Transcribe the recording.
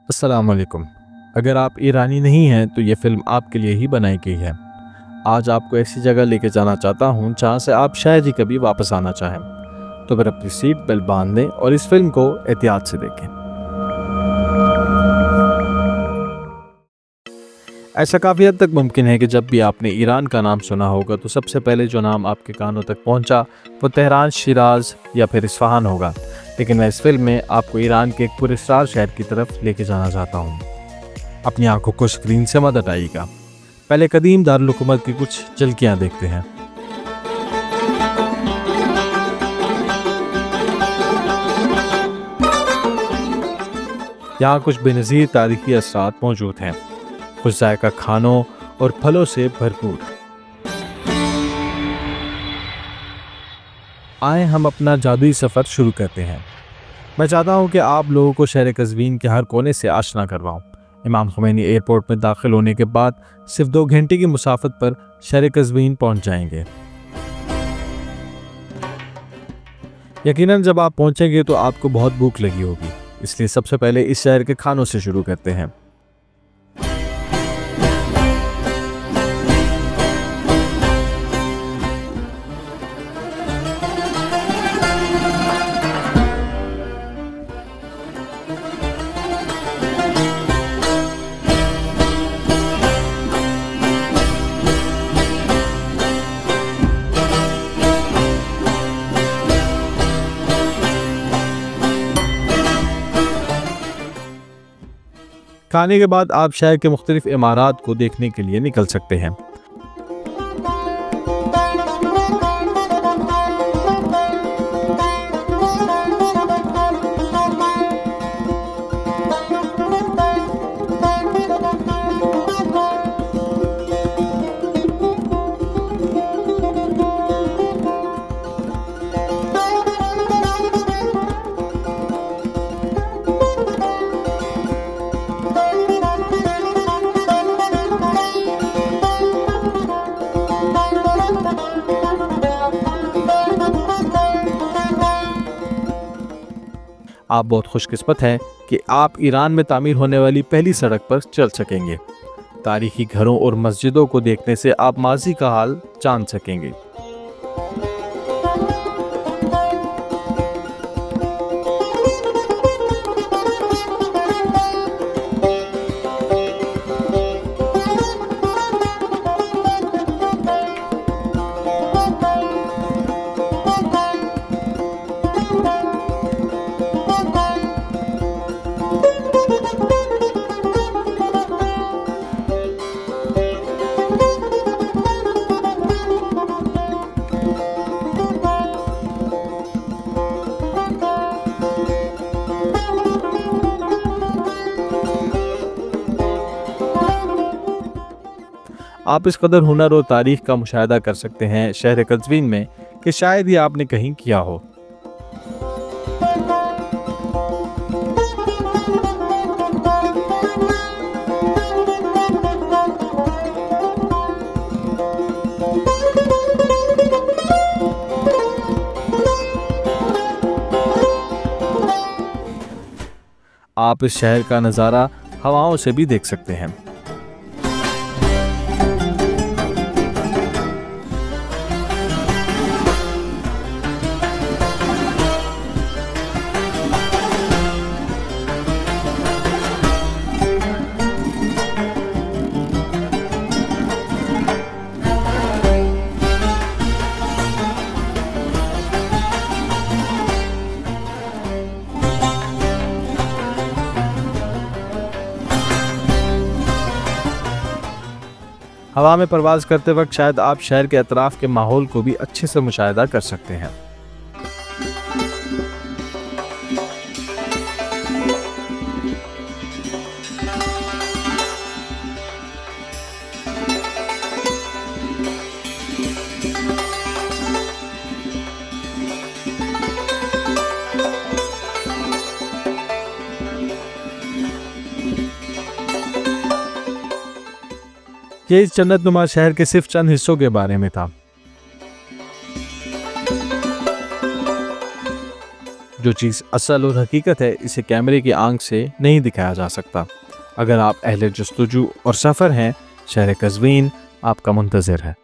अस्सलाम वालेकुम। अगर आप ईरानी नहीं हैं तो ये फ़िल्म आपके लिए ही बनाई गई है। आज आपको ऐसी जगह लेके जाना चाहता हूँ जहाँ से आप शायद ही कभी वापस आना चाहें। तो फिर अपनी सीट बेल्ट बांध लें और इस फ़िल्म को एहतियात से देखें। ऐसा काफ़ी हद तक मुमकिन है कि जब भी आपने ईरान का नाम सुना होगा तो सबसे पहले जो नाम आपके कानों तक पहुँचा वो तेहरान, शिराज़ या फिर इस्फ़हान होगा। लेकिन मैं इस फ़िल्म में आपको ईरान के एक पुरस्कार शहर की तरफ लेके जाना चाहता हूँ। अपनी आंखों को स्क्रीन से मत हटाइएगा। पहले कदीम दारुल हुकूमत की कुछ झलकियां देखते हैं। यहाँ कुछ बेनज़ीर तारीखी असरात मौजूद हैं, कुछ जायका खानों और फलों से भरपूर। आए हम अपना जादुई सफ़र शुरू करते हैं। मैं चाहता हूँ कि आप लोगों को शहर कज़वीन के हर कोने से आशना करवाऊँ। इमाम खुमैनी एयरपोर्ट में दाखिल होने के बाद सिर्फ 2 घंटे की मुसाफत पर शहर कज़वीन पहुँच जाएंगे। यकीनन जब आप पहुंचेंगे तो आपको बहुत भूख लगी होगी, इसलिए सबसे पहले इस शहर के खानों से शुरू करते हैं। खाने के बाद आप शहर के मुख्तलिफ इमारात को देखने के लिए निकल सकते हैं। आप बहुत खुशकिस्मत हैं कि आप ईरान में तामीर होने वाली पहली सड़क पर चल सकेंगे। तारीखी घरों और मस्जिदों को देखने से आप माजी का हाल जान सकेंगे। आप इस कदर हुनर और तारीख का मुशाहिदा कर सकते हैं शहर कज़वीन में कि शायद ही आपने कहीं किया हो। आप इस शहर का नज़ारा हवाओं से भी देख सकते हैं। हवा में परवाज करते वक्त शायद आप शहर के अतराफ के माहौल को भी अच्छे से मुशाहिदा कर सकते हैं। ये इस जन्नतनुमा शहर के सिर्फ चंद हिस्सों के बारे में था जो चीज़ असल और हकीकत है इसे कैमरे की आंख से नहीं दिखाया जा सकता। अगर आप अहले जस्तजू और सफ़र हैं, शहर कज़वीन आपका मुंतज़िर है।